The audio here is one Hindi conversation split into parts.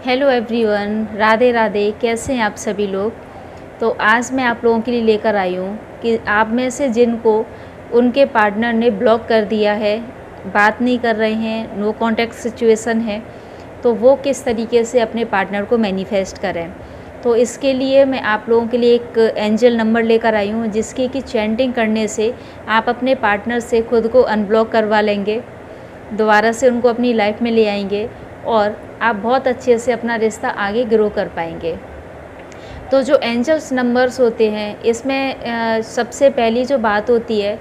Hello everyone, Radhe Radhe. कैसे हैं आप सभी लोग। तो आज मैं आप लोगों के लिए लेकर आई हूँ कि आप में से जिनको उनके पार्टनर ने ब्लॉक कर दिया है, बात नहीं कर रहे हैं, नो कांटेक्ट सिचुएशन है, तो वो किस तरीके से अपने पार्टनर को मैनिफेस्ट करें। तो इसके लिए मैं आप लोगों के लिए एक एंजल नंबर लेकर आई हूँ, जिसकी कि चैंटिंग करने से आप अपने पार्टनर से खुद को अनब्लॉक करवा लेंगे, दोबारा से उनको अपनी लाइफ में ले आएंगे और आप बहुत अच्छे से अपना रिश्ता आगे ग्रो कर पाएंगे। तो जो एंजल्स नंबर्स होते हैं, इसमें सबसे पहली जो बात होती है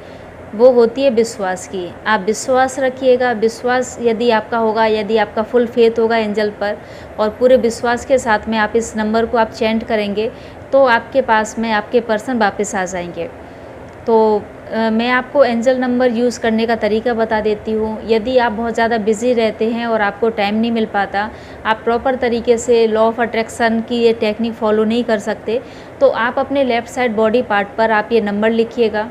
वो होती है विश्वास की। आप विश्वास रखिएगा। विश्वास यदि आपका होगा, यदि आपका फुल फेथ होगा एंजल पर और पूरे विश्वास के साथ में आप इस नंबर को आप चैंट करेंगे, तो आपके पास में आपके पर्सन वापस आ जाएंगे। तो मैं आपको एंजल नंबर यूज़ करने का तरीका बता देती हूँ। यदि आप बहुत ज़्यादा बिज़ी रहते हैं और आपको टाइम नहीं मिल पाता, आप प्रॉपर तरीके से लॉ ऑफ अट्रैक्शन की ये टेक्निक फॉलो नहीं कर सकते, तो आप अपने लेफ़्ट साइड बॉडी पार्ट पर आप ये नंबर लिखिएगा।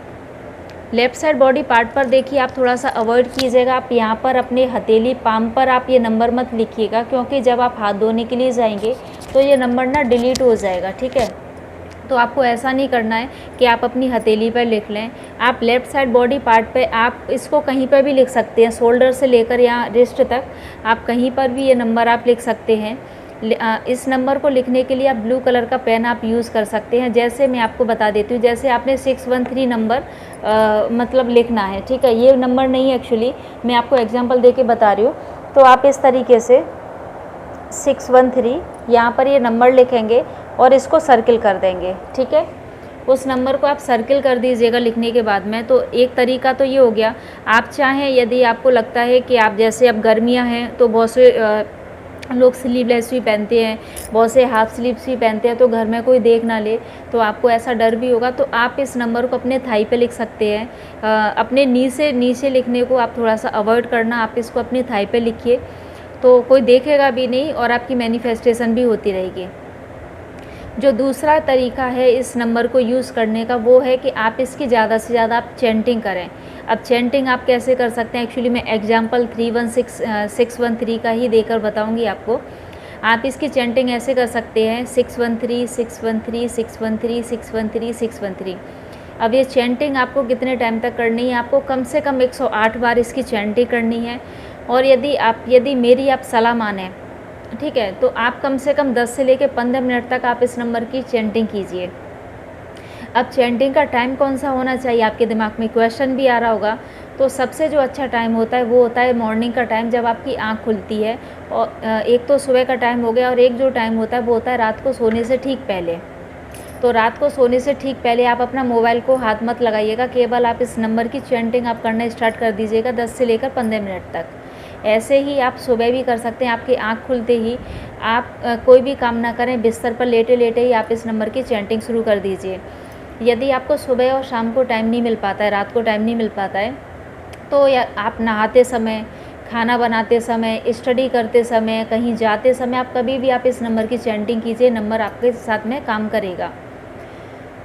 लेफ़्ट साइड बॉडी पार्ट पर देखिए, आप थोड़ा सा अवॉइड कीजिएगा। आप यहाँ पर अपने हथेली पाम पर आप ये नंबर मत लिखिएगा, क्योंकि जब आप हाथ धोने के लिए जाएंगे तो ये नंबर ना डिलीट हो जाएगा। ठीक है, तो आपको ऐसा नहीं करना है कि आप अपनी हथेली पर लिख लें। आप लेफ़्ट साइड बॉडी पार्ट पे आप इसको कहीं पर भी लिख सकते हैं, शोल्डर से लेकर यहाँ रिस्ट तक आप कहीं पर भी ये नंबर आप लिख सकते हैं। इस नंबर को लिखने के लिए आप ब्लू कलर का पेन आप यूज़ कर सकते हैं। जैसे मैं आपको बता देती हूँ, जैसे आपने 613 नंबर मतलब लिखना है। ठीक है, ये नंबर नहीं है एक्चुअली, मैं आपको एग्जाम्पल दे के बता रही हूँ। तो आप इस तरीके से 613 यहाँ पर ये नंबर लिखेंगे और इसको सर्किल कर देंगे। ठीक है, उस नंबर को आप सर्किल कर दीजिएगा लिखने के बाद में। तो एक तरीका तो ये हो गया। आप चाहें, यदि आपको लगता है कि आप जैसे अब गर्मियां हैं तो बहुत से लोग स्लीवलेस भी पहनते हैं, बहुत से हाफ स्लीव्स भी पहनते हैं, तो घर में कोई देख ना ले, तो आपको ऐसा डर भी होगा, तो आप इस नंबर को अपने थाई पे लिख सकते हैं। अपने नी से नीचे लिखने को आप थोड़ा सा अवॉइड करना, आप इसको अपनी थाई पे लिखिए, तो कोई देखेगा भी नहीं और आपकी मैनिफेस्टेशन भी होती रहेगी। जो दूसरा तरीका है इस नंबर को यूज़ करने का, वो है कि आप इसकी ज़्यादा से ज़्यादा आप चैंटिंग करें। अब चैंटिंग आप कैसे कर सकते हैं, एक्चुअली मैं एग्जाम्पल 613 का ही देकर बताऊंगी आपको। आप इसकी चैंटिंग ऐसे कर सकते हैं, 613 613 613 613 613। अब ये चैंटिंग आपको कितने टाइम तक करनी है, आपको कम से कम 108 बार इसकी चैंटिंग करनी है। और यदि मेरी आप सलाह माने, ठीक है, तो आप कम से कम 10 से लेकर 15 मिनट तक आप इस नंबर की चैंटिंग कीजिए। अब चैंटिंग का टाइम कौन सा होना चाहिए, आपके दिमाग में क्वेश्चन भी आ रहा होगा। तो सबसे जो अच्छा टाइम होता है वो होता है मॉर्निंग का टाइम, जब आपकी आँख खुलती है। और एक तो सुबह का टाइम हो गया, और एक जो टाइम होता है वो होता है रात को सोने से ठीक पहले। तो रात को सोने से ठीक पहले आप अपना मोबाइल को हाथ मत लगाइएगा, केवल आप इस नंबर की चैंटिंग आप करना स्टार्ट कर दीजिएगा 10 से लेकर 15 मिनट तक। ऐसे ही आप सुबह भी कर सकते हैं। आपकी आँख खुलते ही आप कोई भी काम ना करें, बिस्तर पर लेटे लेटे ही आप इस नंबर की चैंटिंग शुरू कर दीजिए। यदि आपको सुबह और शाम को टाइम नहीं मिल पाता है, रात को टाइम नहीं मिल पाता है, तो या आप नहाते समय, खाना बनाते समय, स्टडी करते समय, कहीं जाते समय, आप कभी भी आप इस नंबर की चैंटिंग कीजिए, नंबर आपके साथ में काम करेगा।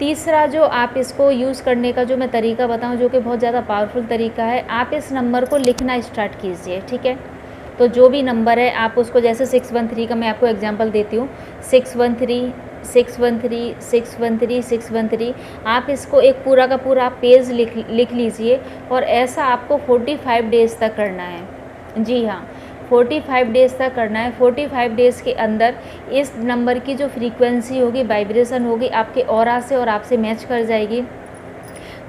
तीसरा जो आप इसको यूज़ करने का जो मैं तरीका बताऊं, जो कि बहुत ज़्यादा पावरफुल तरीका है, आप इस नंबर को लिखना स्टार्ट कीजिए। ठीक है, तो जो भी नंबर है आप उसको, जैसे 613 का मैं आपको एग्जांपल देती हूँ, 613 613 613 613, आप इसको एक पूरा का पूरा पेज लिख लीजिए। और ऐसा आपको 45 डेज़ तक करना है। जी हाँ, 45 डेज़ तक करना है। 45 डेज़ के अंदर इस नंबर की जो फ्रीक्वेंसी होगी, वाइब्रेशन होगी, आपके ऑरा से और आपसे मैच कर जाएगी।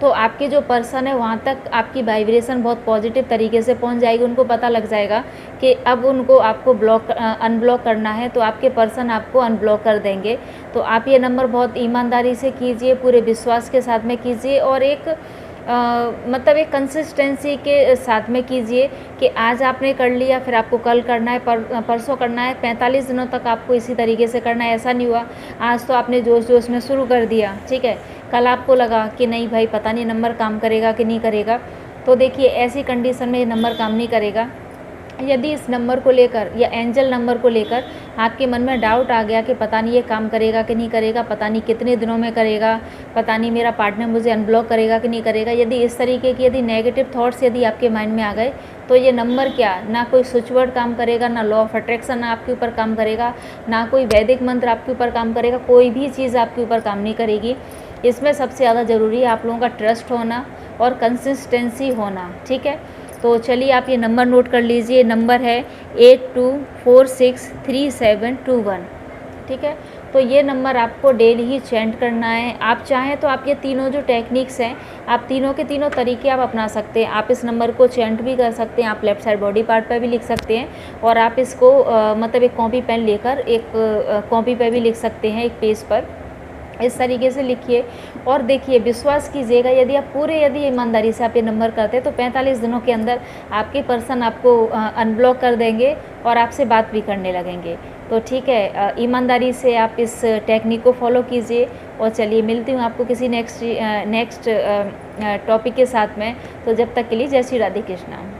तो आपके जो पर्सन है वहाँ तक आपकी वाइब्रेशन बहुत पॉजिटिव तरीके से पहुँच जाएगी। उनको पता लग जाएगा कि अब उनको आपको अनब्लॉक करना है, तो आपके पर्सन आपको अनब्लॉक कर देंगे। तो आप ये नंबर बहुत ईमानदारी से कीजिए, पूरे विश्वास के साथ में कीजिए, और एक मतलब एक कंसिस्टेंसी के साथ में कीजिए कि आज आपने कर लिया, फिर आपको कल करना है, परसों करना है, 45 दिनों तक आपको इसी तरीके से करना है। ऐसा नहीं हुआ आज तो आपने जोश जोश में शुरू कर दिया, ठीक है, कल आपको लगा कि नहीं भाई पता नहीं नंबर काम करेगा कि नहीं करेगा, तो देखिए ऐसी कंडीशन में ये नंबर काम नहीं करेगा। यदि इस नंबर को लेकर या एंजल नंबर को लेकर आपके मन में डाउट आ गया कि पता नहीं ये काम करेगा कि नहीं करेगा, पता नहीं कितने दिनों में करेगा, पता नहीं मेरा पार्टनर मुझे अनब्लॉक करेगा कि नहीं करेगा, यदि इस तरीके की यदि नेगेटिव थॉट्स यदि आपके माइंड में आ गए, तो ये नंबर क्या ना कोई स्विच वर्ड काम करेगा, ना लॉ ऑफ अट्रैक्शन आपके ऊपर काम करेगा, ना कोई वैदिक मंत्र आपके ऊपर काम करेगा, कोई भी चीज़ आपके ऊपर काम नहीं करेगी। इसमें सबसे ज़्यादा ज़रूरी है आप लोगों का ट्रस्ट होना और कंसिस्टेंसी होना, ठीक है। तो चलिए आप ये नंबर नोट कर लीजिए, नंबर है 82463721, ठीक है। तो ये नंबर आपको डेली ही चैंट करना है। आप चाहें तो आप ये तीनों जो टेक्निक्स हैं, आप तीनों के तीनों तरीके आप अपना सकते हैं। आप इस नंबर को चैंट भी कर सकते हैं, आप लेफ़्ट साइड बॉडी पार्ट पर भी लिख सकते हैं, और आप इसको मतलब एक कॉपी पेन लेकर एक कॉपी पर भी लिख सकते हैं, एक पेज पर इस तरीके से लिखिए। और देखिए, विश्वास कीजिएगा, यदि ईमानदारी से आप ये नंबर करते हैं तो 45 दिनों के अंदर आपके पर्सन आपको अनब्लॉक कर देंगे और आपसे बात भी करने लगेंगे। तो ठीक है, ईमानदारी से आप इस टेक्निक को फॉलो कीजिए। और चलिए मिलती हूँ आपको किसी नेक्स्ट टॉपिक के साथ में। तो जब तक के लिए जय श्री राधे कृष्णा।